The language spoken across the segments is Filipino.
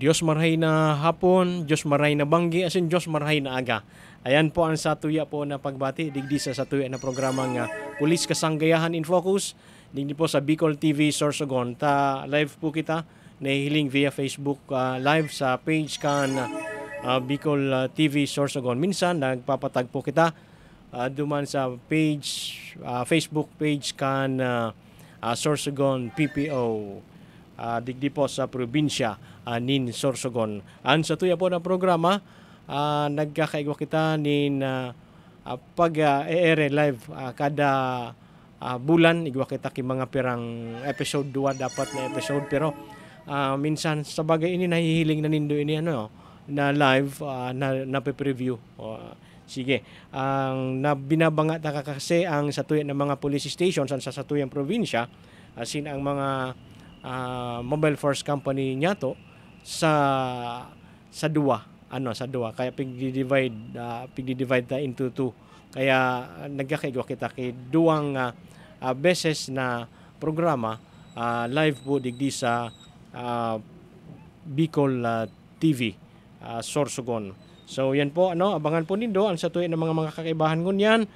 Diyos marhay na hapon, Diyos marhay na banggi, asin Diyos marhay na aga. Ayan po ang satuya po na pagbati, digdi sa satuya na programang Pulis Kasanggayahan in Focus, digdi po sa Bicol TV Sorsogon. Live po kita, nahihiling via Facebook live sa page kan Bicol TV Sorsogon. Minsan, nagpapatag po kita duman sa page, Facebook page kan Sorsogon PPO. Digdi po sa probinsya nin Sorsogon. Ang satuya po na programa, nagkakaigwa kita nin pag-e-ere live kada bulan. Igwa kita ki mga pirang episode 2 dapat na episode, pero minsan sa bagay ini nahihiling na nindo ini na live na preview. Sige, ang binabanga ta kasi ang satuya ng mga police stations sa satuyang probinsya, asin ang mga mobile force company niya to sa duwa, sa duwa, kaya pigdi-divide ta into two. Kaya nagkakaigwa kita kay duwang beses na programa live po digdi sa Bicol TV Sorsogon. So yan po, abangan po nindo ang satuya ng mga kakaibahan ngunyan.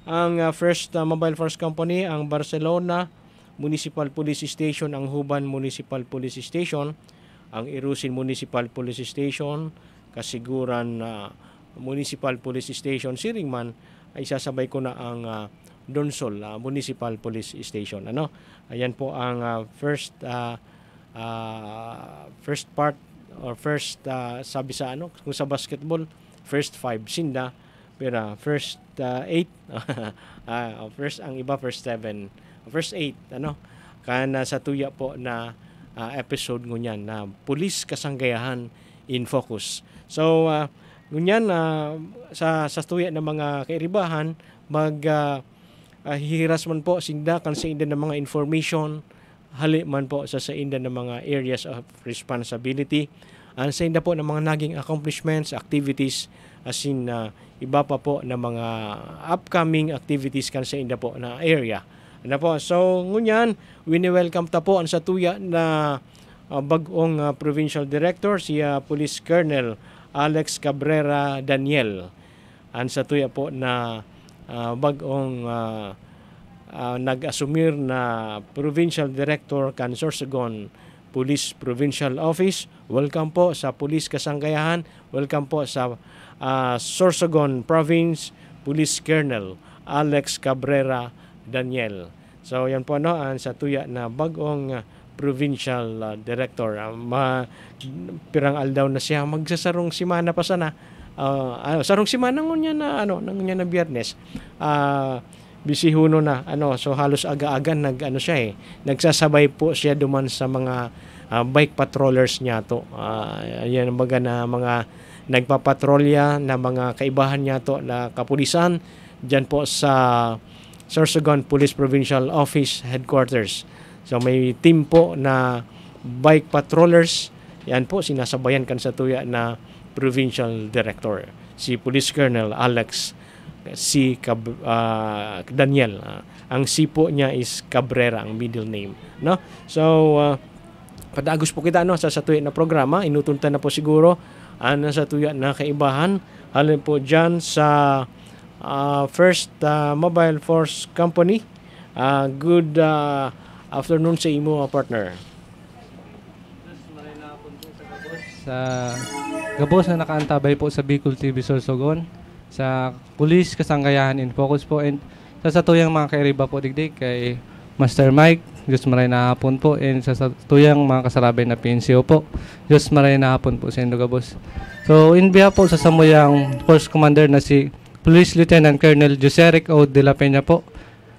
Ang first mobile force company ang Barcelona Municipal Police Station, ang Huban Municipal Police Station, ang Irusin Municipal Police Station, Kasiguran Municipal Police Station, Siringman, ay sasabay ko na ang Donsol Municipal Police Station. Ayan po ang first part or first sabi sa kung sa basketball, first 5 sinda, pero first 8 first ang iba first 7, first 8 kana sa tuya po na episode ngunyan na Pulis Kasanggayahan in Focus. So ngunyan sa tuya ng mga kairibahan hihiras man po sinda kan sa inda ng mga information, hali man po sa inda ng mga areas of responsibility, sa inda po ng mga naging accomplishments, activities, asin iba pa po na mga upcoming activities kan sa inda po na area. So ngunyan, wini-welcome ta po ang satuya na bagong provincial director, si Police Colonel Alex Cabrera Daniel. Ang satuya po na bagong nag-asumir na provincial director kan Sorsogon Police Provincial Office. Welcome po sa Police Kasanggayahan. Welcome po sa Sorsogon Province Police Colonel Alex Cabrera Daniel. So yan po ang satuya na bagong provincial director. Pirang aldaw na siya, magsasarong simana pa sana. Sarong simana ngunya na ngunya na Biyernes. Bisihuno na so halos aga-aga nagsasabay po siya duman sa mga bike patrollers niya to. Yan baga na mga nagpapatrolya na mga kaibahan niya to na kapulisan diyan po sa Sorsogon Police Provincial Office Headquarters. So may team po na bike patrollers, yan po sinasabayan kan sa tuya na provincial director, si Police Colonel Alex Daniel. Ang si po niya is Cabrera, ang middle name. So padagos po kita sa satuya na programa, inutunta na po siguro ang satuya na kaibahan. Halin po dyan sa first mobile force company. Good afternoon sa imo, partner. Sa gabos na nakaantabay po sa Bicol TV Sorsogon, sa Pulis Kasanggayahan in Focus po, and sa satuyang mga kairiba po digdig kay Master Mike, Diyos maray na hapon po, and sa satuyang mga kasarabay na PNCO po, Diyos maray na hapon po sa inyong gabos. So in behalf po sa samuyang Force Commander na si Police Lieutenant Colonel Joseric O. De La Peña po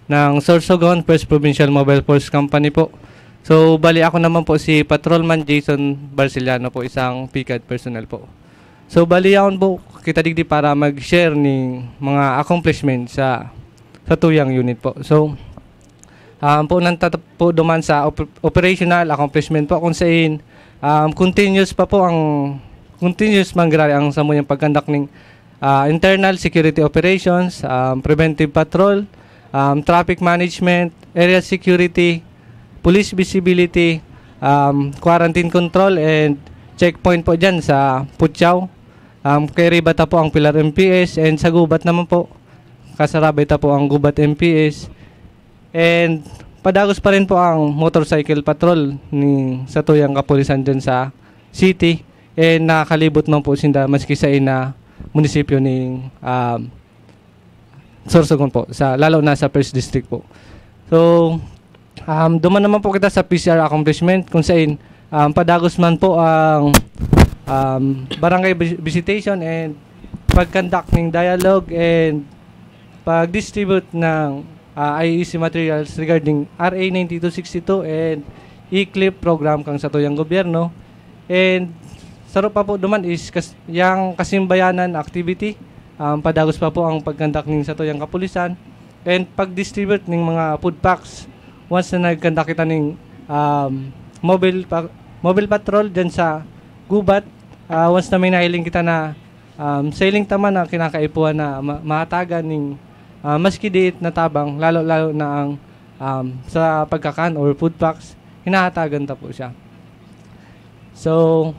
ng Sorsogon First Provincial Mobile Force Company po. So bali ako naman po si Patrolman Jason Barciliano po, isang PCAD personnel po. So bali ako po kita digdi para mag-share ng mga accomplishment sa tuyang unit po. So po nanta po duman sa operational accomplishment po kung saan continuous mangyari ang samuyang pagkandak ng internal security operations, preventive patrol, traffic management, area security, police visibility, quarantine control, and checkpoint po dyan sa Putyaw. Kay Ribata po ang Pilar MPS, and sa Gubat naman po, kasarabay ta po ang Gubat MPS. And padagos pa rin po ang motorcycle patrol ni sa tuyang kapulisan dyan sa city. And nakakalibot man po sinda maski sa ina munisipyo ng Sorsogon po, lalo na sa 1st District po. So, duman naman po kita sa PCR accomplishment kung saan padagos man po ang barangay visitation and pag-conduct ng dialogue and pag-distribute ng IEC materials regarding RA 9262 and e-clip program kang sa tuyang gobyerno. And saro pa po duman is yang kasimbayanan activity. Padagos pa po ang pag-conduct ng sa tuyang kapulisan and pag-distribute ng mga food packs once na nag-conduct kita ng mobile patrol dyan sa Gubat. Once na may nahiling kita na sailing tama na kinakaipuan na mahatagan ng maski diit na tabang, lalo na ang sa pagkakan or food packs, hinahatagan ta po siya. So,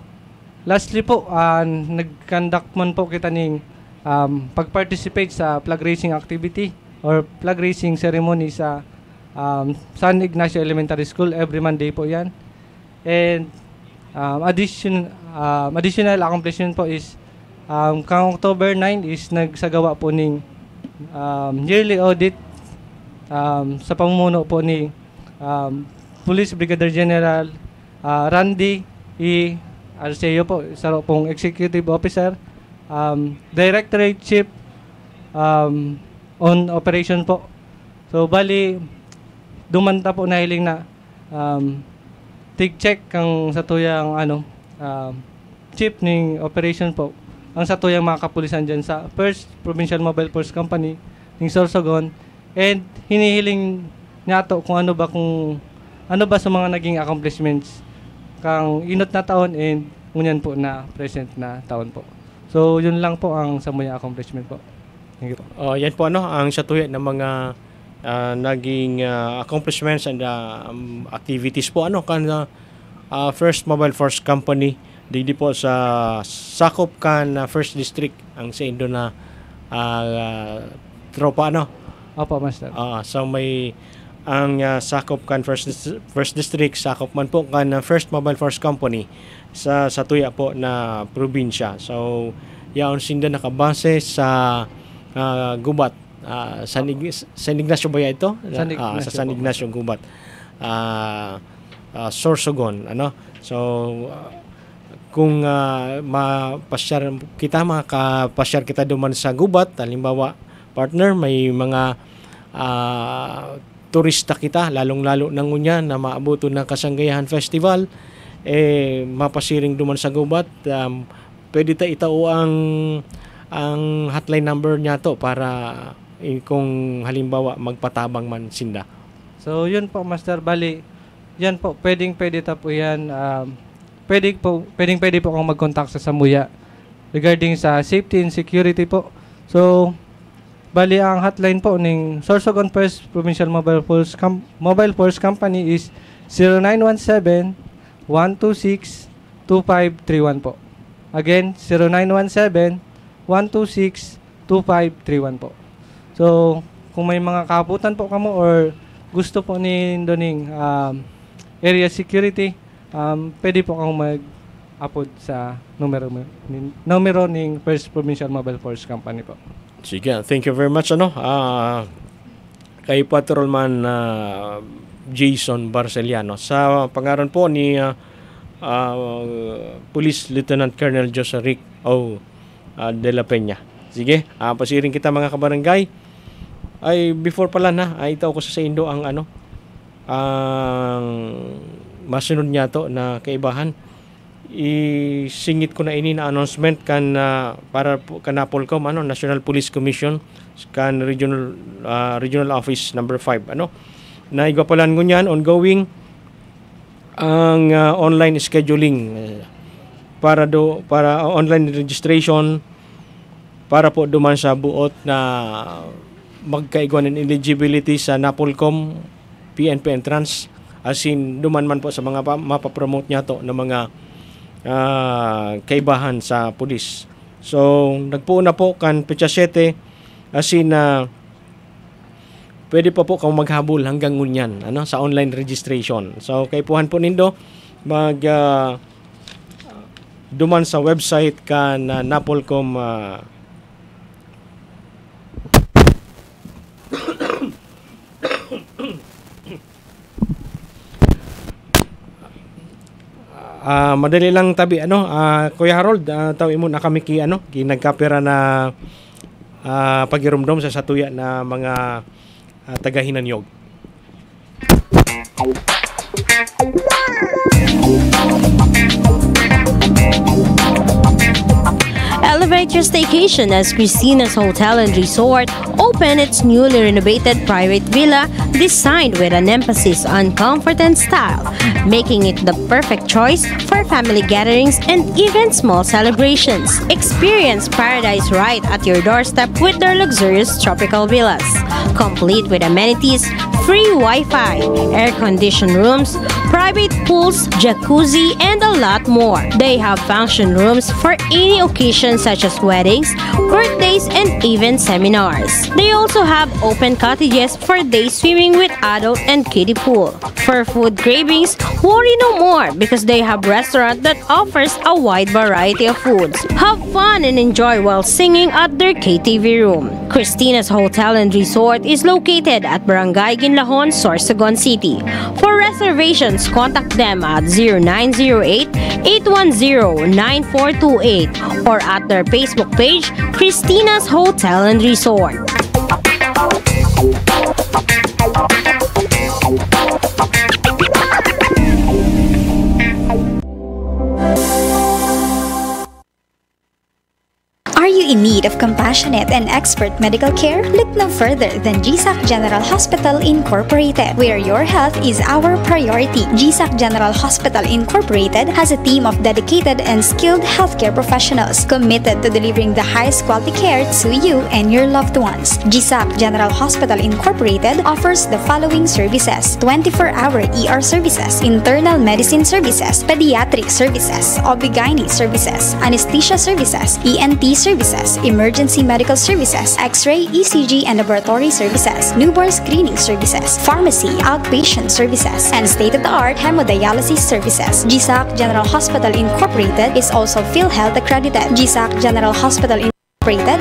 lastly po, nag-conduct man po kita ng pag-participate sa flag raising activity or flag raising ceremony sa San Ignacio Elementary School. Every Monday po yan. And additional accomplishment po is kang October 9 is nagsagawa po ng yearly audit sa pamumuno po ni Police Brigadier General Randy E. Arceo po, isa pong Executive Officer, Directorate Chief on Operation po. So bali dumanta po nahiling na tig-check kang sa tuyang chief ng operation po ang sa tuyang mga kapulisan dyan sa 1st Provincial Mobile Force Company ng Sorsogon, and hinihiling niya to kung ano ba sa mga naging accomplishments kang inot na taon and ngunyan po na present na taon po. So yun lang po ang sa mga accomplishment po. Thank you po. Yan po ang satuya ng mga naging accomplishments and activities po kan 1st Mobile Force Company di po sa sakop kan 1st District ang sa Indo na tropa Opo, Master. So may ang sakop kan first district, sakop man po kan First Mobile Force Company sa tuya po na probinsya. So yaon sinda nakabase sa Gubat, San Ignacio ba ito? Sa San Ignacio Gubat, Sorsogon, so kung mapasyar kita duman sa Gubat, halimbawa partner, may mga turista kita, lalong-lalo nang unya na maabuto ng Kasanggayahan Festival, mapasiring duman sa Gubat, pwede ta itao ang hotline number niya to para kung halimbawa magpatabang man sinda. So yun po, Master, bali yan po, pwede ta po yan, pwede po kung mag-contact sa Samuya regarding sa safety and security po. So bali ang hotline po ng Sorsogon 1st Provincial Mobile Force Company is 0917-126-2531 po. Again, 0917-126-2531 po. So, kung may mga kaputan po kamo or gusto po ni Doning area security, pwede po kang mag-upload sa numero ng 1st Provincial Mobile Force Company po. Sige, thank you very much kay Patrolman Jason Barceliano sa pangaran po ni Police Lieutenant Colonel Jose Rick O. De La Peña. Sige, pasiring kita mga kabarangay. Ay before pala itaw ko sa Indo ang masunod niya to na kaibahan. Isingit ko na ini na announcement kan para kan Polcom National Police Commission kan regional office number 5 na igapalan ko niyan ongoing ang online scheduling para online registration para po duman sa buot na magkaigwan ng eligibility sa Napolcom PNP entrance, as in duman man po sa mga mapapromote niya to ng mga kaibahan sa pulis. So nagpuuna po kan petsa 7 asin pwede pa po kang maghabol hanggang ngunyan sa online registration. So kaipuhan po nindo mag duman sa website kan Napolcom madali lang tabi Kuya Harold, tawi mo na kami nagkapira na pagirumdom sa satuya na mga taga-Hinanyog. Elevate your staycation as Christina's Hotel and Resort opened its newly renovated private villa designed with an emphasis on comfort and style, making it the perfect choice for family gatherings and even small celebrations. Experience paradise right at your doorstep with their luxurious tropical villas, complete with amenities, free Wi-Fi, air-conditioned rooms, private pools, jacuzzi, and a lot more. They have function rooms for any occasion such as weddings, birthdays, and even seminars. They also have open cottages for day swimming with adult and kiddie pool. For food cravings, worry no more because they have restaurant that offers a wide variety of foods. Have fun and enjoy while singing at their KTV room. Christina's Hotel and Resort is located at Barangay Ginlahon, Sorsogon City. For reservations, contact them at 0908-810-9428 or at their Facebook page, Christina's Hotel and Resort. Are you in need of compassionate and expert medical care? Look no further than GSAC General Hospital Incorporated, where your health is our priority. GSAC General Hospital Incorporated has a team of dedicated and skilled healthcare professionals committed to delivering the highest quality care to you and your loved ones. GSAC General Hospital Incorporated offers the following services: 24-hour ER services, internal medicine services, pediatric services, OB/GYN services, anesthesia services, ENT services, emergency medical services, X-ray, ECG, and laboratory services, newborn screening services, pharmacy, outpatient services, and state-of-the-art hemodialysis services. GSAC General Hospital Incorporated is also PhilHealth accredited. GSAC General Hospital Incorporated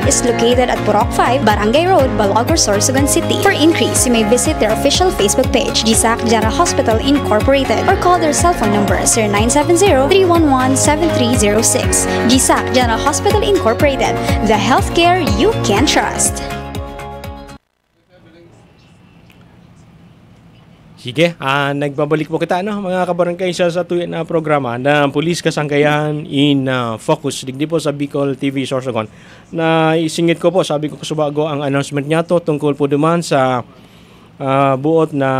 is located at Purok 5, Barangay Road, Balagor, Sorsogon City. For inquiries, you may visit their official Facebook page, GSAC General Hospital Incorporated, or call their cell phone number 0970-311-7306. GSAC General Hospital Incorporated, the healthcare you can trust. Sige, nagbabalik po kita mga kabarangay sa tuya na programa na Pulis Kasangkayan in Focus. Digdi po sa Bicol TV Sorsogon. Na isingit ko po, sabi ko kasubago ang announcement niya to tungkol po duman sa buot na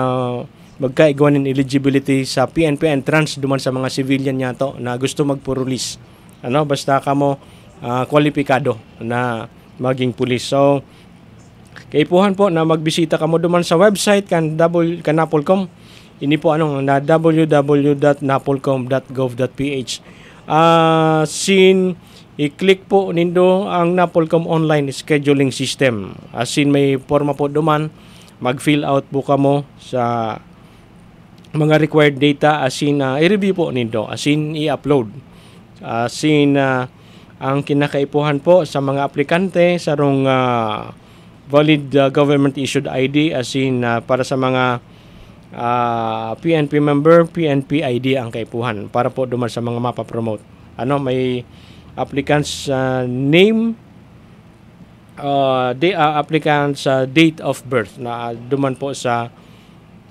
magkaigwan ng eligibility sa PNP entrance duman sa mga civilian niya to na gusto magpurulis. Basta kamo kwalipikado na maging pulis. So, kaipuhan po na magbisita kamo duman sa website kan Napolcom. Ini po na www.napolcom.gov.ph. I-click po nindo ang Napolcom online scheduling system. May forma po duman, mag-fill out po kamo sa mga required data i-review po nindo, i-upload. Ang kinakaipuhan po sa mga aplikante sarong valid government issued ID para sa mga PNP member, PNP ID ang kaipuhan para po duman sa mga mapapromote. May applicant's name, applicant's date of birth na duman po sa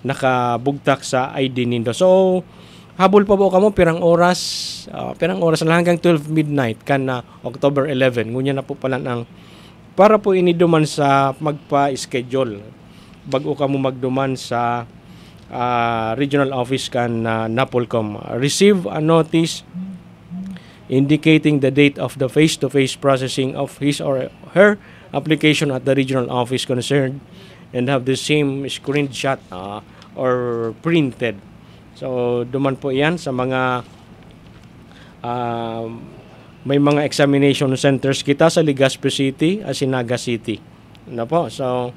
nakabugtak sa ID nindo. So habol pa po kamo pirang oras na hanggang 12 midnight kan October 11. Ngunya na po pala para po iniduman sa magpa-schedule bago ka mo magduman sa regional office kan Napolcom. Receive a notice indicating the date of the face-to-face processing of his or her application at the regional office concerned and have the same screenshot or printed. So duman po yan sa mga may mga examination centers kita sa Legazpi City at Sinaga City. Ano po? So,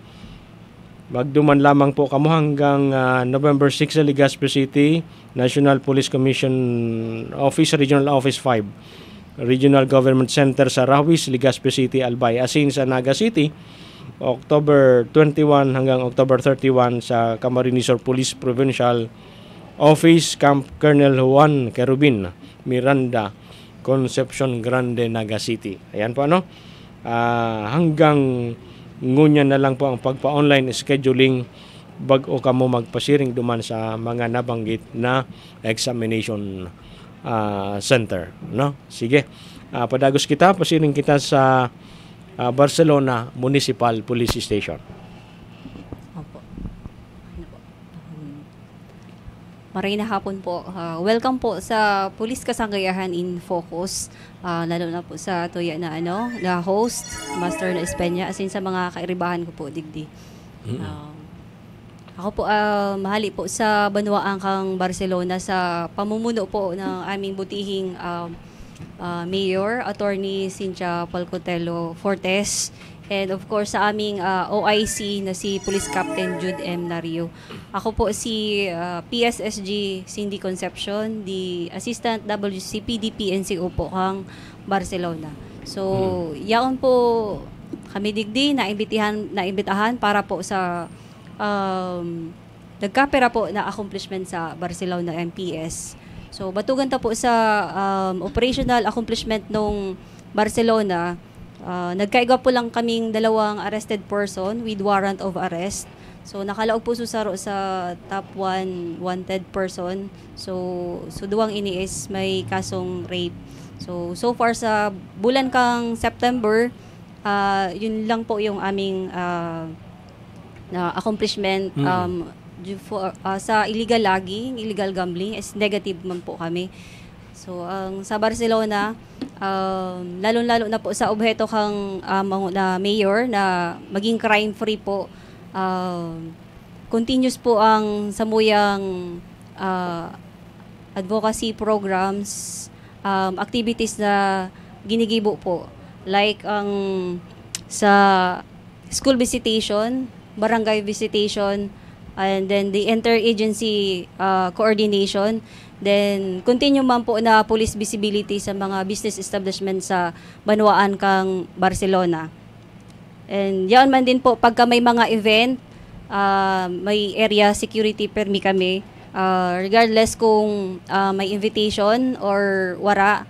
magduman lamang po kamo hanggang November 6 sa Legazpi City, National Police Commission Office, Regional Office 5, Regional Government Center sa Rawis, Legazpi City, Albay. Asin sa Naga City, October 21 hanggang October 31 sa Camarines Sur Police Provincial Office, Camp Colonel Juan Kerubin, Miranda, Concepcion Grande, Naga City. Ayan po ano. Hanggang ngunyan na lang po ang pagpa-online scheduling bago ka mo magpasiring duman sa mga nabanggit na examination center. No? Sige. Padagos kita, pasiring kita sa Barcelona Municipal Police Station. Opo. Maray na hapon po. Welcome po sa Police Kasanggayahan in Focus. Lalo na po sa tuya na na host, Master na Espenya, asin sa mga kairibahan ko po, digdi. Ako po, mahali po sa Banwaang kang Barcelona sa pamumuno po ng aming butihing Mayor, Attorney Cynthia Palcotelo Fortes, and of course sa aming OIC na si Police Captain Jude M. Nario. Ako po si PSSG Cindy Concepcion, the Assistant WCPD PNCO po kang Barcelona. So, yaon po kami digdi naimbitahan para po sa nagkapera po na accomplishment sa Barcelona MPS. So, batugan ta po sa operational accomplishment nung Barcelona. Nagkaiga po lang kaming 2 arrested person with warrant of arrest. So, nakalaog po susaro sa top 1 wanted person. So 2 ini is may kasong rape. So far sa bulan kang September, yun lang po yung aming na accomplishment. Sa illegal logging, illegal gambling, is negative man po kami. So, sa Barcelona, lalo-lalo na po sa objeto kang na mayor na maging crime-free po, continuous po ang samuyang advocacy programs, activities na ginigibo po. Like sa school visitation, barangay visitation, and then the interagency coordination. Then, continue man po na police visibility sa mga business establishment sa Banwaan kang Barcelona. And yan man din po, pagka may mga event, may area security permi kami. Regardless kung may invitation or wara,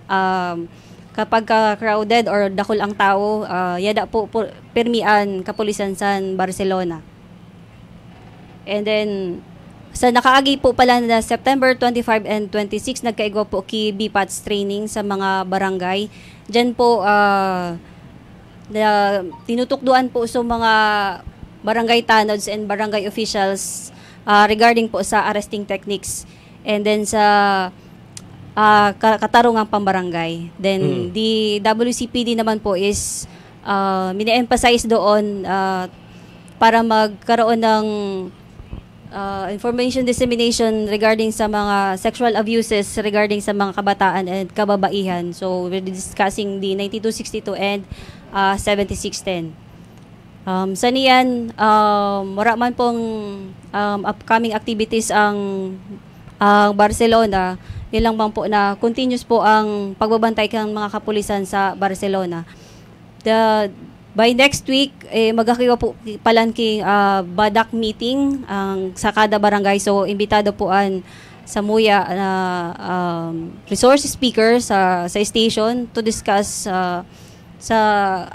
kapag crowded or dakol ang tao, yada po permian kapulisan sa Barcelona. And then, sa nakaagi po pala na September 25 and 26, nagkaigwa po ki BPATS training sa mga barangay. Diyan po, tinutukduan po sa mga barangay tanods and barangay officials regarding po sa arresting techniques. And then sa katarungang pambarangay. Then, the WCPD naman po is mini-emphasize doon para magkaroon ng information dissemination regarding sa mga sexual abuses regarding sa mga kabataan and kababaihan. So, we're discussing the 9262 and 7610. Sa niyan, wala man pong upcoming activities ang Barcelona. Yun lang bang po na continuous po ang pagbabantay ng mga kapulisan sa Barcelona. By next week, magakiwa po palanking badak meeting sa kada barangay. So, imbitado po ang Samuya na resource speaker sa station to discuss sa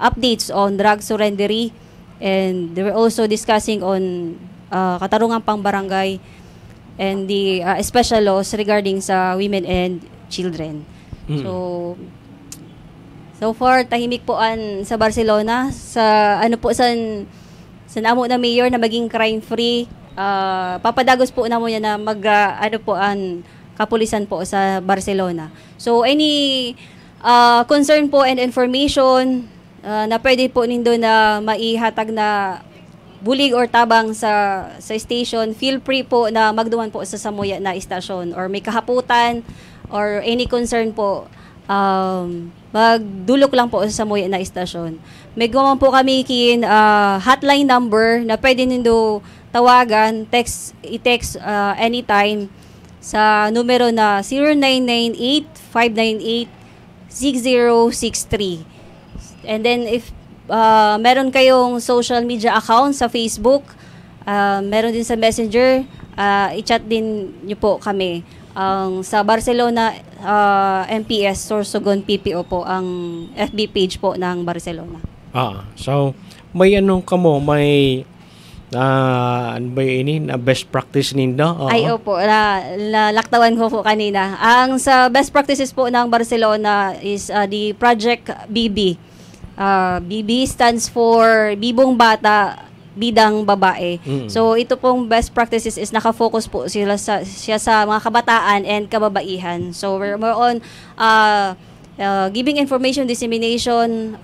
updates on drug surrendery. And they were also discussing on katarungang pang barangay and the special laws regarding sa women and children. So far, tahimik po sa Barcelona. Sa sa namo na mayor na maging crime-free, papadagos po na mo yan na ang kapulisan po sa Barcelona. So, any concern po and information na pwede po nindo na maihatag na bulig or tabang sa station, feel free po na magduman po sa Samuya na istasyon or may kahaputan or any concern po, magdulok lang po sa Moya na istasyon. May gumawa po kami hotline number na pwede nindo tawagan, i-text anytime sa numero na 0998-598-6063. And then if meron kayong social media account sa Facebook, meron din sa Messenger, i-chat din niyo po kami. Sa Barcelona MPS Sorsogon PPO po ang FB page po ng Barcelona. So may may ano ba ini na best practice ninyo? Ay, opo. Laktawan ko po kanina. Ang sa best practices po ng Barcelona is the Project BB. BB stands for Bibong Bata, Bidang Babae. So, ito pong best practices is nakafocus po siya sa mga kabataan and kababaihan. So, we're more on giving information dissemination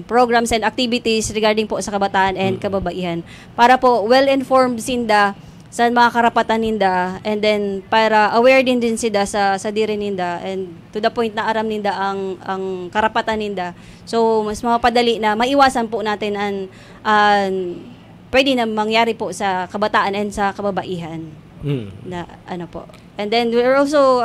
programs and activities regarding po sa kabataan and kababaihan para po well-informed sinda sa mga karapatan ninda, and then para aware din sila sa diri ninda, and to the point na aram ninda ang karapatan ninda. So mas mapadali na maiwasan po natin ang pwede na mangyari po sa kabataan and sa kababaihan. Na ano po. And then we're also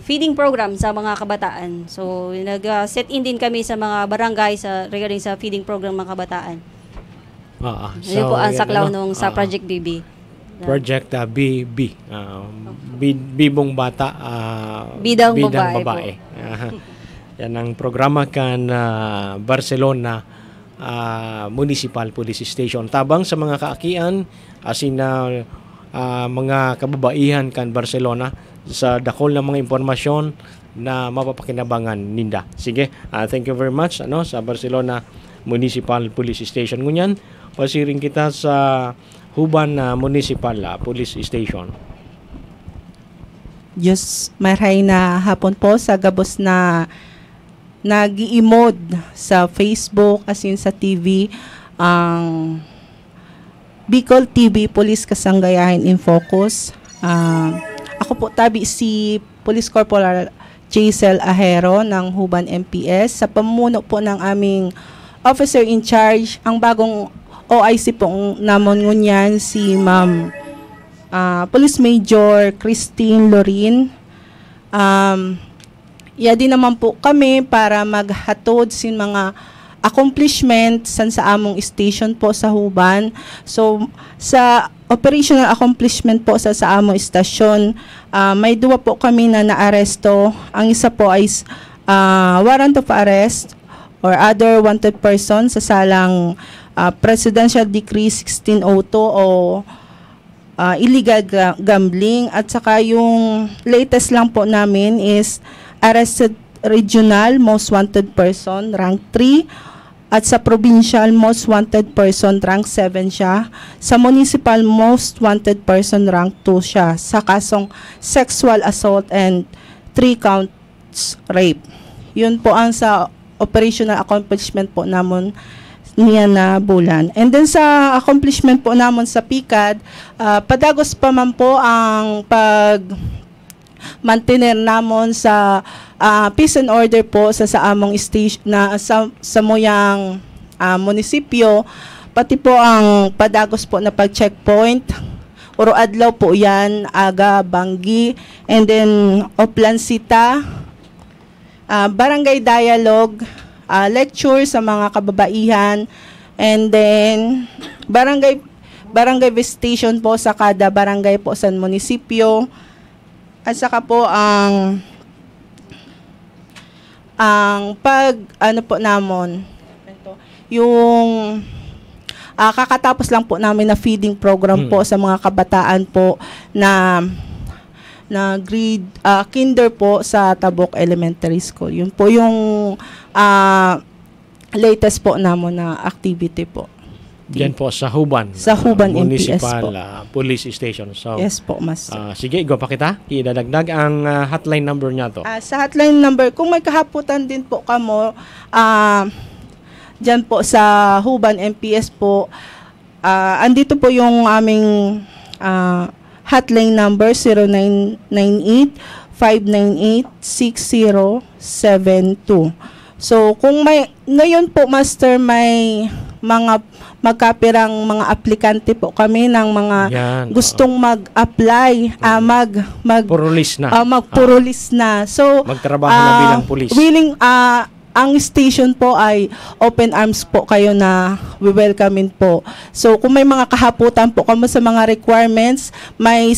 feeding program sa mga kabataan. So, nag-set in din kami sa mga barangay regarding sa feeding program ng kabataan. Yun po ang saklaw sa Project BB. Project BB. Bibong Bata, Bidang Babae. Yan ang programa kan Barcelona Municipal Police Station. Tabang sa mga kaakian, asin na mga kababaihan kan Barcelona, sa dakol ng mga impormasyon na mapapakinabangan ninda. Sige, thank you very much sa Barcelona Municipal Police Station. Ngunyan, pasiring kita sa Huban Municipal Police Station. Diyos, maray na hapon po sa gabos na nag-i-mod sa Facebook as in sa TV ang Bicol TV Police Kasanggayahan in Focus. Ako po tabi si Police Corporal Jaisel Ahero ng Huban MPS sa pamuno po ng aming officer in charge, ang bagong OIC po namon ngunyan si Ma'am Police Major Christine Lorin. Din naman po kami para maghatod sin mga accomplishment sa among station po sa Huban. So sa operational accomplishment po sa among stasyon, may dua po kami na naaresto. Ang isa po ay warrant of arrest or other wanted person sa salang Presidential Decree 1602 o illegal gambling, at saka yung latest lang po namin is arrested regional most wanted person rank 3 at sa provincial most wanted person rank 7 siya. Sa municipal most wanted person rank 2 siya sa kasong sexual assault and 3 counts rape. Yun po ang sa operational accomplishment po namon niya na bulan. And then sa accomplishment po namon sa PICAD, padagos pa man po ang pag-maintainer namon sa peace and order po sa among station na sa moyang munisipyo, pati po ang padagos po na pag-checkpoint. Uro adlaw po yan, Aga, Banggi, and then Oplansita, barangay dialogue, lecture sa mga kababaihan, and then barangay visitation po sa kada barangay po sa munisipyo, at saka po ang po namon yung kakatapos lang po namin na feeding program po sa mga kabataan po na grade kinder po sa Tabok Elementary School. Yun po yung latest po namon na activity po. Diyan po sa Huban. Sa Huban Municipal MPS po. Police Station. So, yes po, Master. Sige, igwa pa kita. Idadagdag ang hotline number niya to. Sa hotline number, kung may kahaputan din po kamo, dyan po sa Huban MPS po, andito po yung aming hotline number 0998 0917-598-6072. So, kung may, ngayon po, Master, may mga magkapirang mga aplikante po kami ng mga Yan, gustong mag-apply, Purulis na. magpurulis na. So, Magtrabaho na bilang pulis. willing, ang station po ay open arms po kayo na we-welcomein po. So, kung may mga kahaputan po kami sa mga requirements, may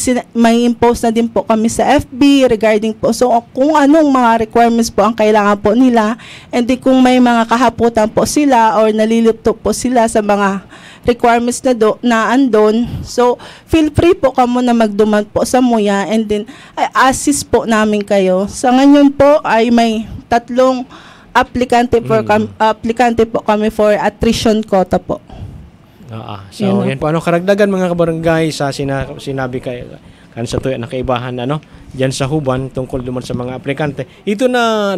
impose na din po kami sa FB regarding po. So, kung anong mga requirements po ang kailangan po nila, and di kung may mga kahaputan po sila or nalilito po sila sa mga requirements na andon. So, feel free po kamo na magduman po sa MUYA, and then assist po namin kayo. Sa ngayon po ay may 3 aplikante po kami for attrition quota po. So, yan po. Ano karagdagan mga kabarangay sa sinabi kay kansa to na kaibahan diyan sa Huban tungkol duman sa mga aplikante. Ito na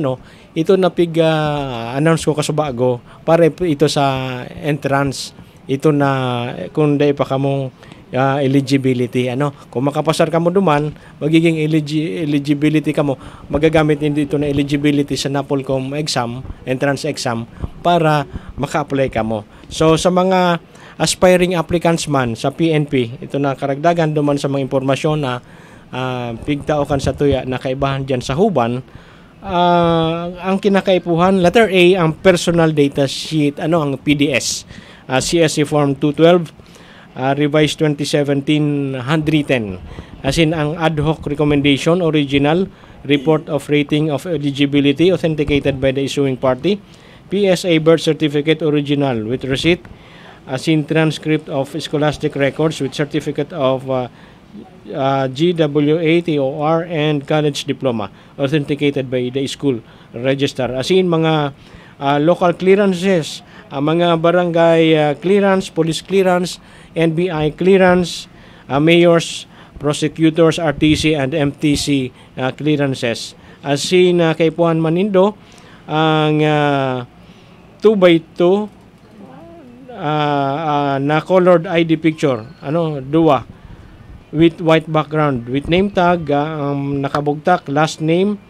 announce ko kasubago para ito sa entrance. Ito na kung dai pa kamong eligibility kung makapasar ka mo duman, magiging eligibility ka mo, magagamit din dito na eligibility sa NAPOLCOM exam, entrance exam, para maka-apply ka mo. So sa mga aspiring applicants man sa PNP, ito na karagdagan duman sa mga impormasyon na pigtao kan sa tuya na kaibahan diyan sa Huban. Ang kinakaipuhan, letter A, ang personal data sheet, ang PDS, CSE form 212, revised 2017 110, as in ang ad hoc recommendation original report of rating of eligibility authenticated by the issuing party, PSA birth certificate original with receipt, as in transcript of scholastic records with certificate of GWA, TOR, and college diploma authenticated by the school register, as in mga local clearances, mga barangay clearance, police clearance, NBI clearance, mayors, prosecutors, RTC, and MTC clearances. As in kay Puan Manindo, ang 2x2 na colored ID picture, duwa, with white background, with name tag, nakabugtak, last name,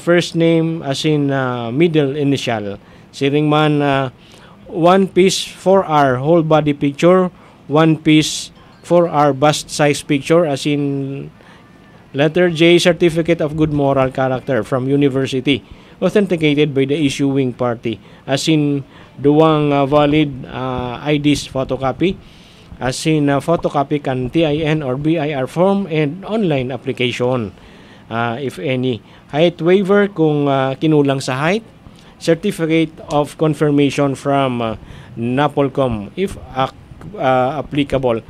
first name, as in middle initial. Siring man, 1 piece 4R whole body picture, 1 piece 4R bust size picture, as in letter J, certificate of good moral character from university, authenticated by the issuing party, as in duwang valid IDs photocopy, as in photocopy kan TIN or BIR form, and online application, if any. Height waiver kung kinulang sa height, certificate of confirmation from NAPOLCOM if applicable.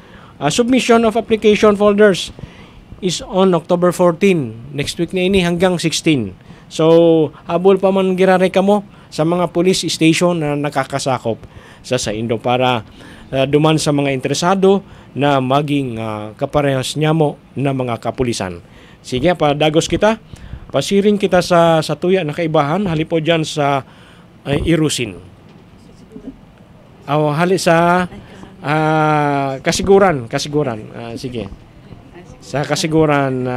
Submission of application folders is on October 14, next week na ini, hanggang 16. So habol pa man girare kamo sa mga police station na nakakasakop sa Indo para duman sa mga interesado na maging kaparehas niya mo na mga kapulisan. Sige, padagos kita, pasiring kita sa tuya na kaibahan, halipo dyan sa Irusin. Hali sa kasiguran. Sige. Sa kasiguran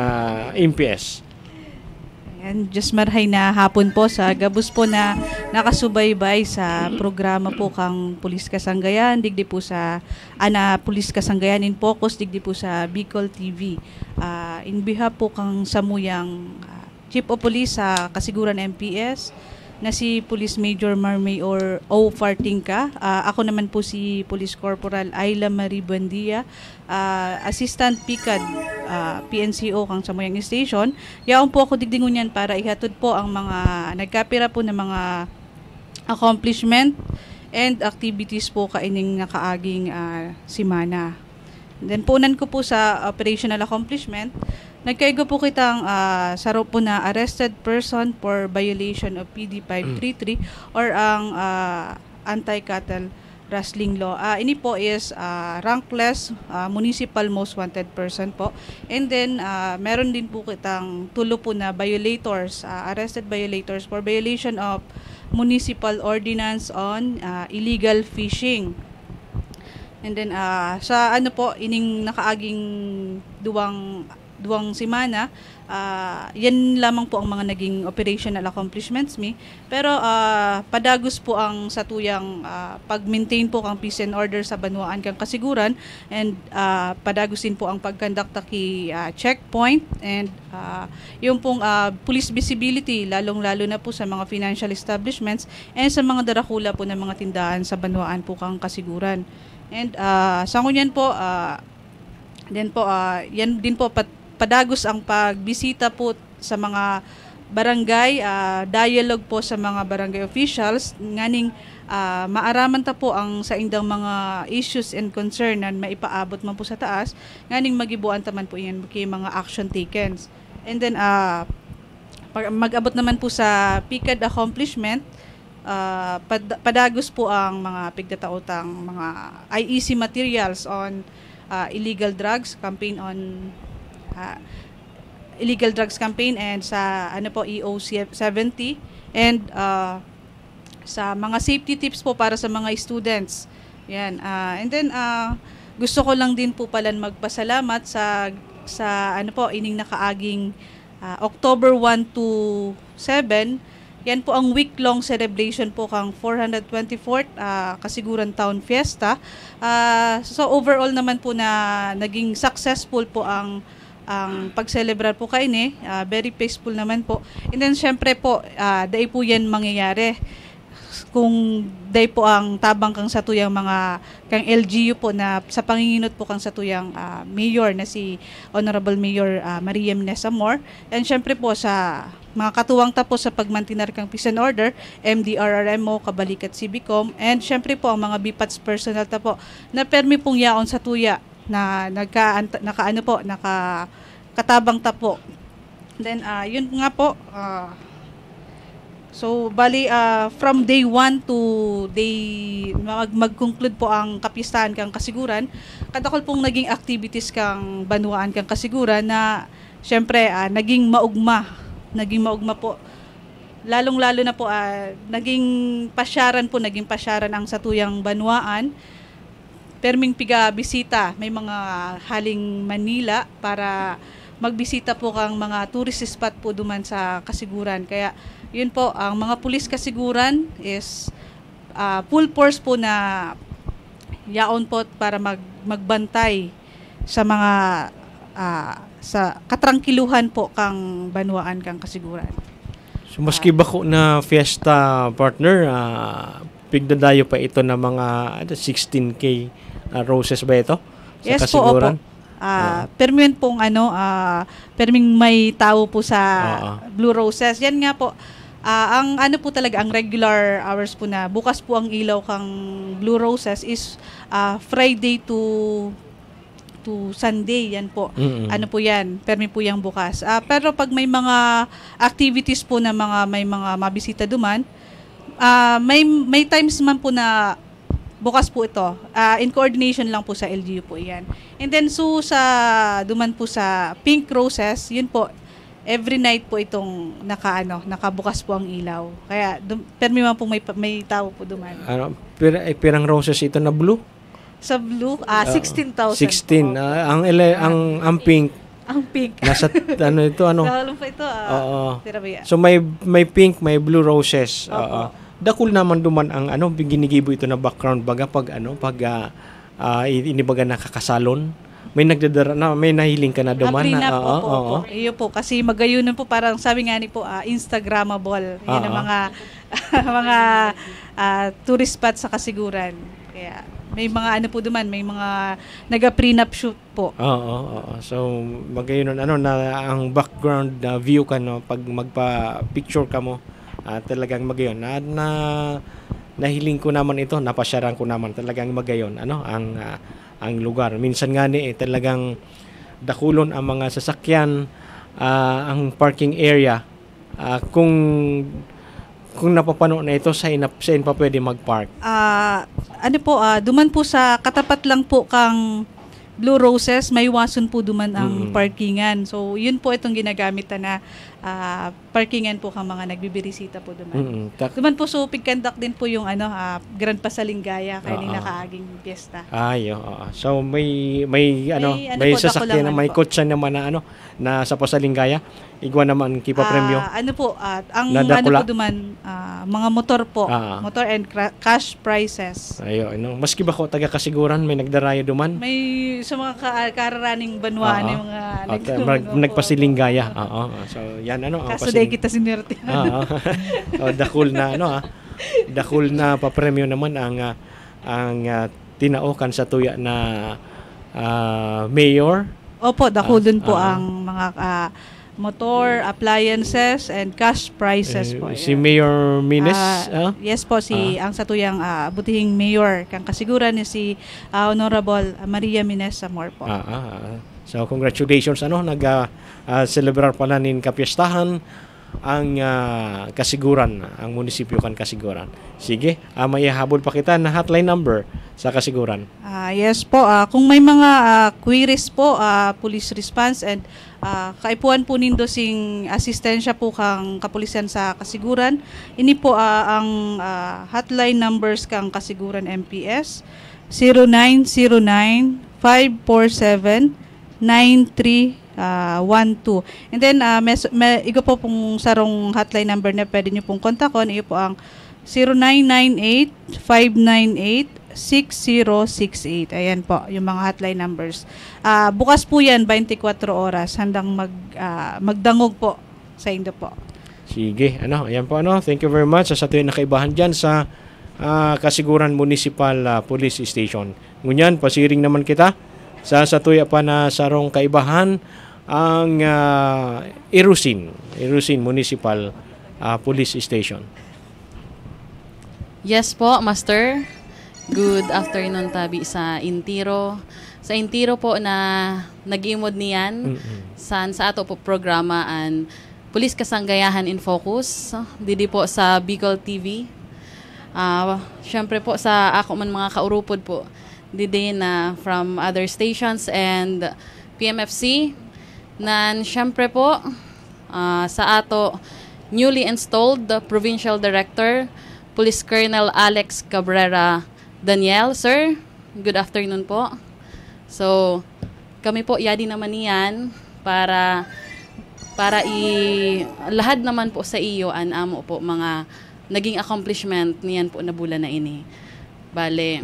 MPS. Ayan, just marhay na hapon po sa gabos po na nakasubaybay sa programa po kang Pulis Kasanggayan, digdi po sa Pulis Kasanggayan in Focus, digdi po sa Bicol TV. In behalf po kang samuyang Chief of Police sa Kasiguran MPS, na si Police Major Marmayor O. Fartingka. Ako naman po si Police Corporal Ayla Marie Buendia, Assistant PICAD, PNCO kang Samuyang Station. Yaon po ako digdingon yan para ihatod po ang mga nagkapira po ng mga accomplishment and activities po kaining nakaaging simana. Then punan ko po sa operational accomplishment. Nagkaigo po kitang saro po na arrested person for violation of PD 533 or ang anti-cattle rustling law. Ini po is rankless municipal most wanted person po. And then meron din po kitang tulo po na violators, arrested violators for violation of municipal ordinance on illegal fishing. And then sa ining nakaaging duwang 2 semana. Yan lamang po ang mga naging operational accomplishments mi. Pero padagos po ang satuyang pag-maintain po kang peace and order sa Banwaan kang kasiguran, and padagos din po ang pagkandakta ki checkpoint, and yung pong police visibility, lalong-lalo na po sa mga financial establishments and sa mga darakula po ng mga tindahan sa Banwaan po kang kasiguran. And sa ngunyan po, yan din po padagos ang pagbisita po sa mga barangay, dialogue po sa mga barangay officials, nganing maaraman ta po ang sa indang mga issues and concern na maipaabot man po sa taas, nganing magibuan taman po yan kay mga action taken. And then mag-abot naman po sa PICAD accomplishment, padagos po ang mga pigdataotang mga IEC materials on illegal drugs campaign, on illegal drugs campaign, and sa EOC 70, and sa mga safety tips po para sa mga students. Yan. And then gusto ko lang din po pala magpasalamat sa ining nakaaging October 1 to 7. Yan po ang week-long celebration po kang 424th Kasiguran Town Fiesta. So overall naman po na naging successful po ang pag-celebrar po kaini. Very peaceful naman po. And then syempre po, dahil po yan mangyayari. Kung day po ang tabang kang satuyang mga kang LGU po na sa panginginot po kang satuyang mayor na si Honorable Mayor Maria Mnesa Amor, and syempre po sa mga katuwang tapos sa pagmantinar kang peace and order, MDRRMO, Kabalikat Civicom, and syempre po ang mga BPATS personnel ta po na permi pong yaon sa tuya na katabang ta po. Then yun nga po, so bali from day 1 to mag-conclude po ang kapistahan kang kasiguran, kadakol pong naging activities kang Banwaan kang kasiguran na syempre naging maugma po, lalong-lalo na po naging pasyaran ang satuyang Banwaan, perming piga bisita, may mga haling Manila para magbisita po kang mga tourist spot po duman sa kasiguran. Kaya yun po, ang mga pulis kasiguran is full force po na yaon po para magbantay sa mga sa katrangkiluhan po kang Banwaan kang kasiguran. So maski bako na fiesta, partner, pigdadayo pa ito na mga 16K roses ba ito? Sa Yes kasiguran? po, opo. Perming pong perming may tao po sa Blue Roses. Yan nga po. Ang po talaga, ang regular hours po na bukas po ang ilaw kang Blue Roses is Friday to Sunday. Yan po. Po yan, permi po yung bukas. Pero pag may mga activities po na may mga mabisita duman, may times man po na bukas po ito. In coordination lang po sa LGU po yan. And then duman po sa Pink Roses, yun po, every night po itong nakabukas po ang ilaw. Kaya permi man po may tao po duman. Pirang roses ito na blue? Sa blue, 16,000. 16. Ang pink. Ang pink. Nasa ito Nahalong pa ito. So may pink, may blue roses. Dakul naman duman ang ginigibo ito na background baga pag inibaga nakakasalon. May nagdadara na, may nahiling ka na duman na. Po. Iyo po kasi magayunan po, parang sabi nga ni po Instagrammable. Yan ang mga tourist spot sa kasiguran. Kaya may mga po duman, may mga naga-prenup shoot po. So magayunan na ang background view ka pag magpa-picture ka mo. Talagang magayon na nahiling ko naman ito, napasyaran ko naman talagang magayon ang lugar. Minsan nga talagang dakulon ang mga sasakyan, ang parking area, kung napapano na ito sa pa pwede mag-park. Duman po sa katapat lang po kang Blue Roses, may wason po duman ang parkingan. So yun po itong ginagamit na parkingan po kang mga nagbibirisita po duman. Tak Duman po so pigkandak din po yung Grand Pasalingaya kaya ning nakaaging piyesta. Ayo, so may May po, sasakyan na dakulangan may po. kotse naman na na sa Pasalingaya. Igwa naman kipa premyo. Ano po, ang Nadakula. ano po duman, mga motor po, motor and cash prizes. Ayo, maski ba ko taga kasiguran may nagdarayo duman. May sa mga kararaning banwa yung mga nagpasilingaya. So yan kaso day kita sinerte. Dakul na dakul na papremyo naman ang tinaokan sa tuya na mayor. Opo, dako dun po ang mga motor, appliances, and cash prizes po. Si Mayor Mines? Yes po, ang satuyang butihing mayor kang kasiguran ni si Honorable Maria Mines Amor po. So congratulations nag-celebrar pala nin kapiestahan ang kasiguran, ang munisipyo kan kasiguran. Sige, may habol pa kita na hotline number sa kasiguran. Yes po, kung may mga queries po, police response and kaipuan po nindo sing asistensya po kang kapulisan sa kasiguran. Ini po ang hotline numbers kang kasiguran MPS 0909-547-9312. And then igo po pong sarong hotline number na pwede niyo pong kontakon. Iyo po ang 0998-598-6068. Ayan po, yung mga hotline numbers. Bukas po yan, 24 oras, handang magdangog po sa inyo po. Sige, ayan po, thank you very much sa tuwing nakaibahan dyan sa Kasiguran Municipal Police Station. Ngunyan, pasiring naman kita sa tuya pa na sarong kaibahan ang Irusin Municipal Police Station. Yes po, Master. Good afternoon tabi sa Intiro. Sa Intiro po na nag-imod niyan sa ato po programa ang Police Kasanggayahan in Focus. Didi po sa Bicol TV. Syempre po sa ako man mga kaurupod po. Didi na from other stations and PMFC. Nan syempre po sa ato newly installed Provincial Director Police Colonel Alex Cabrera Daniel. Sir, good afternoon po. So, kami po yadi naman niyan para lahad naman po sa iyo an amo po mga naging accomplishment niyan po na bulan na ini. Bale,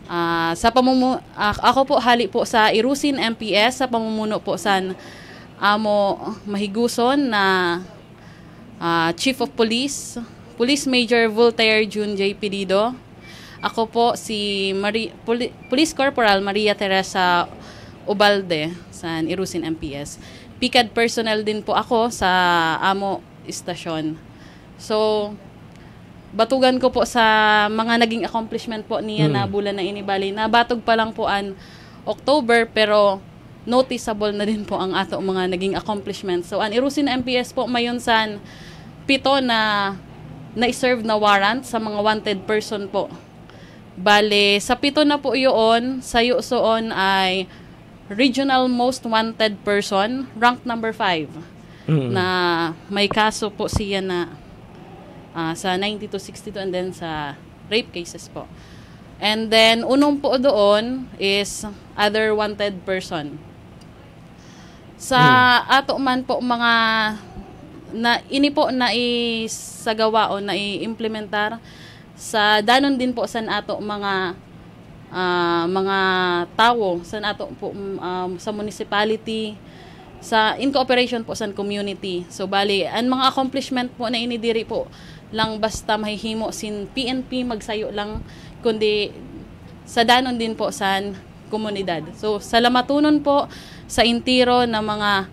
ako po hali po sa Irusin MPS sa pamumuno po sa amo mahiguson na Chief of Police Major Voltaire June J. Pedido. Ako po si Police Corporal Maria Teresa Ubalde sa Irusin MPS. PICAD personnel din po ako sa amo istasyon. So, batugan ko po sa mga naging accomplishment po niya na bulan na inibali. Nabatog pa lang po an October pero noticeable na din po ang ato mga naging accomplishments. So, ang Irusin MPS po mayon san 7 na na-serve na warrant sa mga wanted person po. Bale, sa 7 na po yun, sa yusoon ay regional most wanted person, ranked number 5. Na may kaso po siya na sa 9262 and then sa rape cases po. And then, unong po doon is other wanted person. Sa ato man po mga ini po na isagawa o na i-implementar sa danon din po sa ato mga tao sa ato po sa municipality in cooperation po sa community. So bali ang mga accomplishment po na inidiri po lang basta mahihimo sin PNP magsayo lang kundi sa danon din po sa komunidad. So salamatunon po sa Intiro na mga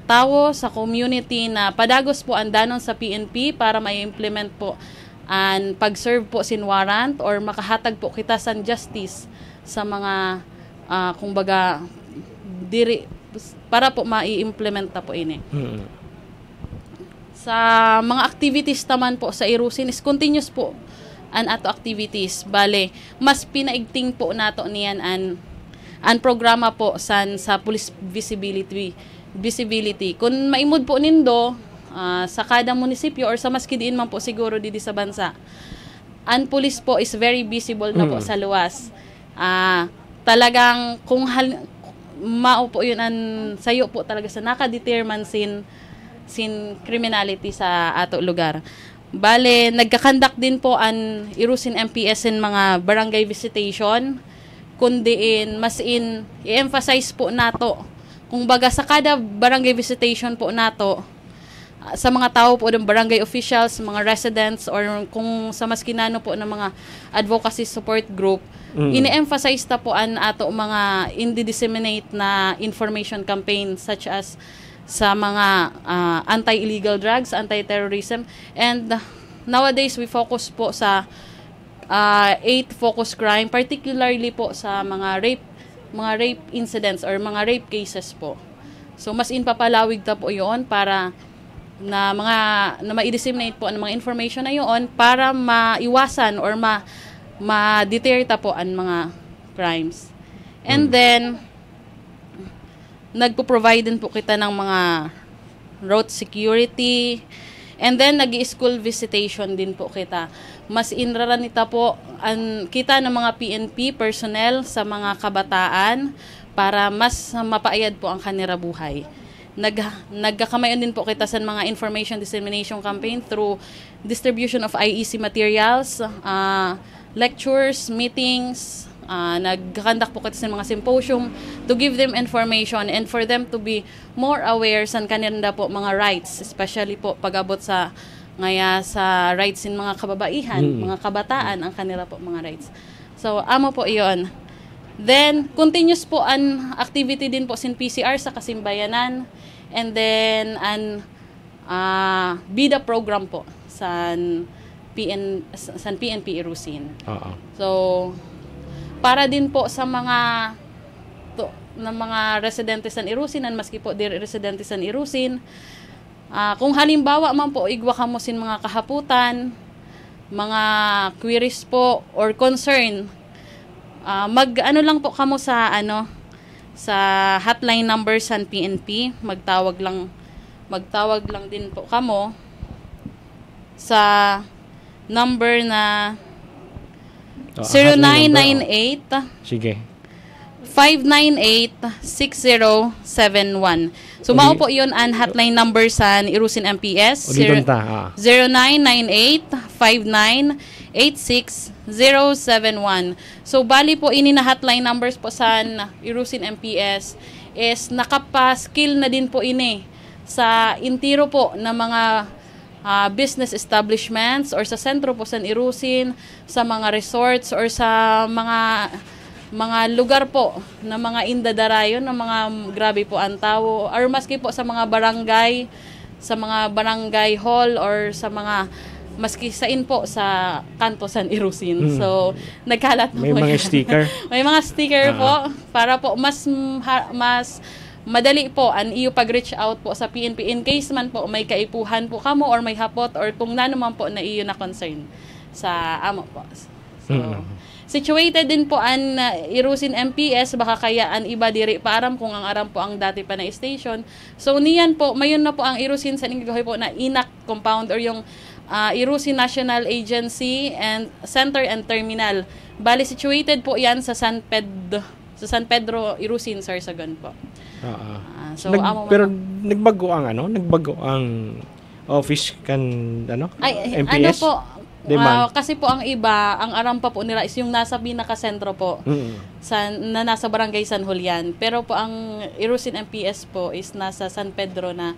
tao sa community na padagos po ang danon sa PNP para ma-implement po ang pag-serve po sin warrant or makahatag po kita sa justice sa mga kumbaga diri para po ma-implement ta po ini. Sa mga activities naman po sa Irusin is continuous po an ato activities. Bale, mas pinaigting po nato niyan an programa po sa police visibility visibility. Kung maimod po nindo sa kada munisipyo or sa maski diin man po siguro didi sa bansa, ang police po is very visible na po sa luwas. Talagang kung mao po yun ang sayo po talaga sa nakadetermine sin criminality sa ato lugar. Bale, nagkakandak din po ang Irusin MPS in mga barangay visitation, kundiin mas i-emphasize po nato. Kung baga sa kada barangay visitation po nato, sa mga tao po ng barangay officials, mga residents, or kung sa maskinano po ng mga advocacy support group, ini-emphasize ta po ang ato mga disseminate na information campaign such as sa mga anti-illegal drugs, anti-terrorism, and nowadays we focus po sa 8 focus crime, particularly po sa mga rape incidents or mga rape cases po. So mas papalawig ta po 'yon para na ma-disseminate po ang mga information na 'yon para maiwasan or ma-deter ta po ang mga crimes. And then nagpo-provide din po kita ng mga road security, and then nag-i-school visitation din po kita. Mas inraranita po ang kita ng mga PNP personnel sa mga kabataan para mas mapaayad po ang kanila buhay. Nagkakamayon din po kita sa mga information dissemination campaign through distribution of IEC materials, lectures, meetings, nagkakandak po kita sa mga symposium to give them information and for them to be more aware sa kanila po mga rights, especially po pag-abot sa rights in mga kababaihan, mga kabataan, ang kanila po mga rights. So, amo po iyon. Then, continuous po an activity din po sin PCR sa Kasimbayanan, and then an BIDA program po sa PNP Irusin. So, para din po sa mga residente sa Irusin, maski po di residente sa Irusin, kung halimbawa man po igwa kamo sin mga kahaputan, mga queries po or concern, mag-ano lang po kamo sa sa hotline number sa PNP, magtawag lang din po kamo sa number na 0998 Sige. 598-6071. So, mao po yun ang hotline number sa Irusin MPS. 0998-5986-071. So, bali po ini na hotline numbers po sa Irusin MPS is nakapaskill na din po ini sa intiro po na mga business establishments or sa sentro po sa Irusin, sa mga resorts or sa mga lugar po na mga indadarayon, na mga grabe po ang tao, or maski po sa mga barangay hall or sa mga maski sain po sa kanto San Irusin. So nagkalat na may po mga sticker. May mga sticker po para po mas madali po ang iyo pag-reach out po sa PNP in case man po may kaipuhan po kamo or may hapot or kung nano man po na iyo na concern sa amo po. So situated din po ang Irusin MPS, baka kaya ang iba diri paaram kung ang aram po ang dati pa na station. So niyan po, mayon na po ang Irusin sa Inggahoy po na INAC compound or yung Irusin National Agency and Center and Terminal. Bali situated po yan sa San Pedro Irusin, Sorsogon po. So pero nagbago ang office kan MPS. Po, kasi po ang iba, ang aram pa po nila is yung nasa pinaka-sentro po, nasa Barangay San Julian. Pero po ang Irusin MPS po is nasa San Pedro na,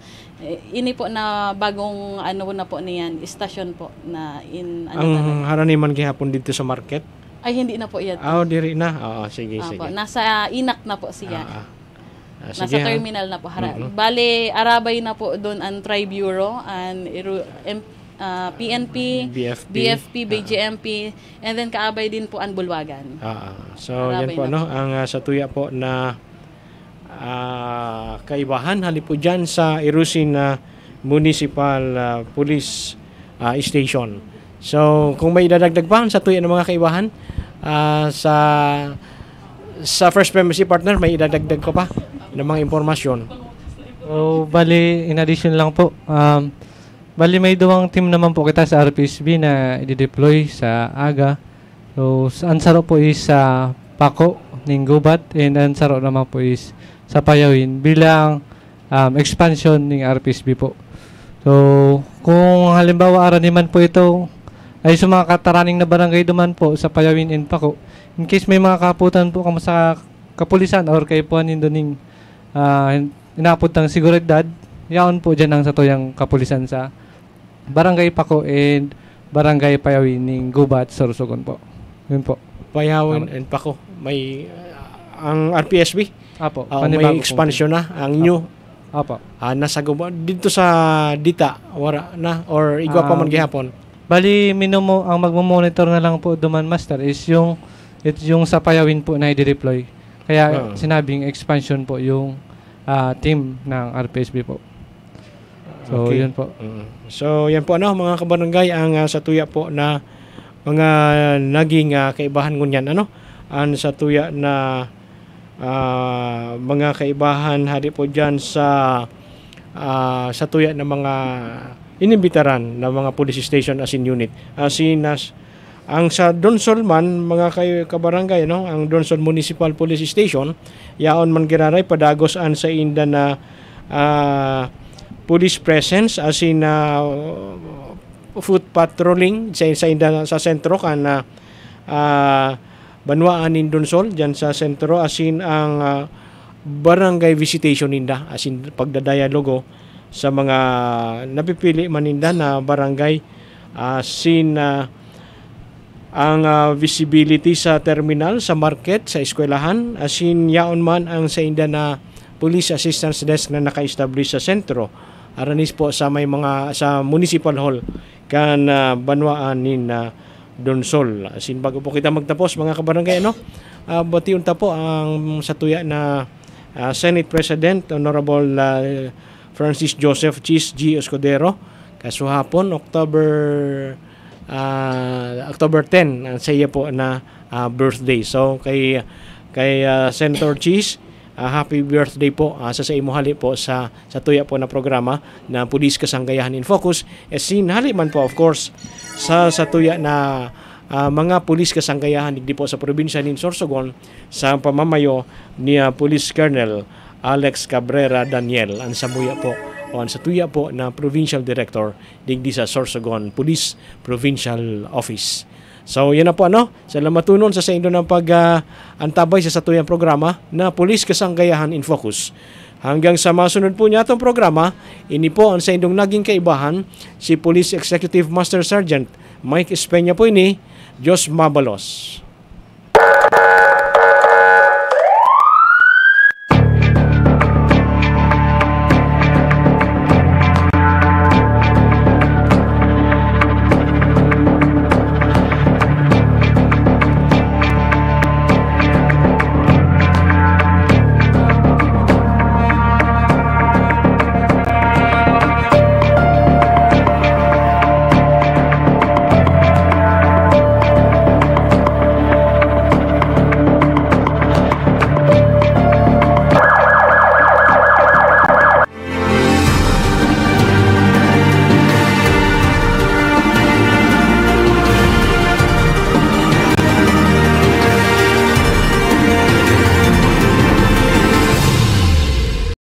ini po na bagong na po niyan, istasyon po na ang haraniman gihapon dito sa market? Ay, hindi na po yan. Diri na? Sige. Po, nasa INAC na po siya. Nasa sige, terminal na po. Bale, arabay na po doon ang Tri-Bureau, and PNP, BFP, BJMP, and then kaabay din po ang Bulwagan. So, yan po, ang sa tuya po na kaibahan, hali po dyan sa Irusin Municipal Police Station. So, kung may dadagdag pa sa tuya ng mga kaibahan, sa First Primacy Partner, may idadagdag ko pa ng mga impormasyon. So, bali, in addition lang po, bali may duwang team naman po kita sa RPSB na i-deploy sa AGA. So, ang saro po is sa Paco, ng Gubat, and ang saro naman po is sa Payawin bilang expansion ng RPSB po. So, kung halimbawa araniman po ito ay sa mga kataraning na barangay duman po sa Payawin and Paco, in case may mga kaputan po kamo sa kapulisan or kay po nindo ning inapod ng seguridad, yaon po dyan ang satuyang kapulisan sa barangay Paco and barangay Payawin ng Gubat, Sorsogon po. Yun po. Payawin and Paco. May ang RPSB. Apo. May expansion na ang new. Apo. Nasa Gubat dito sa Dita wala na or igwa pa man gihapon. Bali ang magmo-monitor na lang po duman master is yung sa Payawin po na i-deploy. Kaya sinabing expansion po yung team ng RPSB po. So, Okay. yun po. So, yan po mga kabarangay ang sa tuya po na mga naging kaibahan ngunyan ang sa tuya na mga kaibahan hari po diyan sa tuya na mga inimbitaran na mga police station as in unit. Ang sa Donsol man mga kabarangay ang Donsol Municipal Police Station yaon man giraray padagos an sa inda na police presence as in foot patrolling sa inda sa sentro kan banwaan in Donsol diyan sa sentro as in ang barangay visitation ninda as in pagdadialogo sa mga napipili man ninda na barangay ang visibility sa terminal, sa market, sa eskwelahan, as in yaon man ang sa inda na police assistance desk na naka-establish sa sentro. Aranis po sa may mga sa municipal hall kan banwaan nin Donsol. As in bago po kita magtapos mga kabarangay batiun ta po ang sa tuya na Senate President Honorable Francis Joseph Chis G. Escudero kasuhapon October 10 ang saya po na birthday. So kay Senator Cheese, happy birthday po sa imuhali po sa tuya po na programa na Pulis Kasanggayahan in Focus. Sinhali man po of course sa tuya na mga pulis kasanggayahan digdi po sa probinsya ng Sorsogon sa pamamayo ni Police Colonel Alex Cabrera Daniel ang samuya po o sa tuya po na Provincial Director digdi sa Sorsogon Police Provincial Office. So yan na po salamat tunon sa indo ng antabay sa tuyang programa na Pulis Kasanggayahan in Focus. Hanggang sa masunod po niya itong programa, ini po ang sa indong naging kaibahan si Police Executive Master Sergeant Mike Espeña po ini, Diyos Mabalos.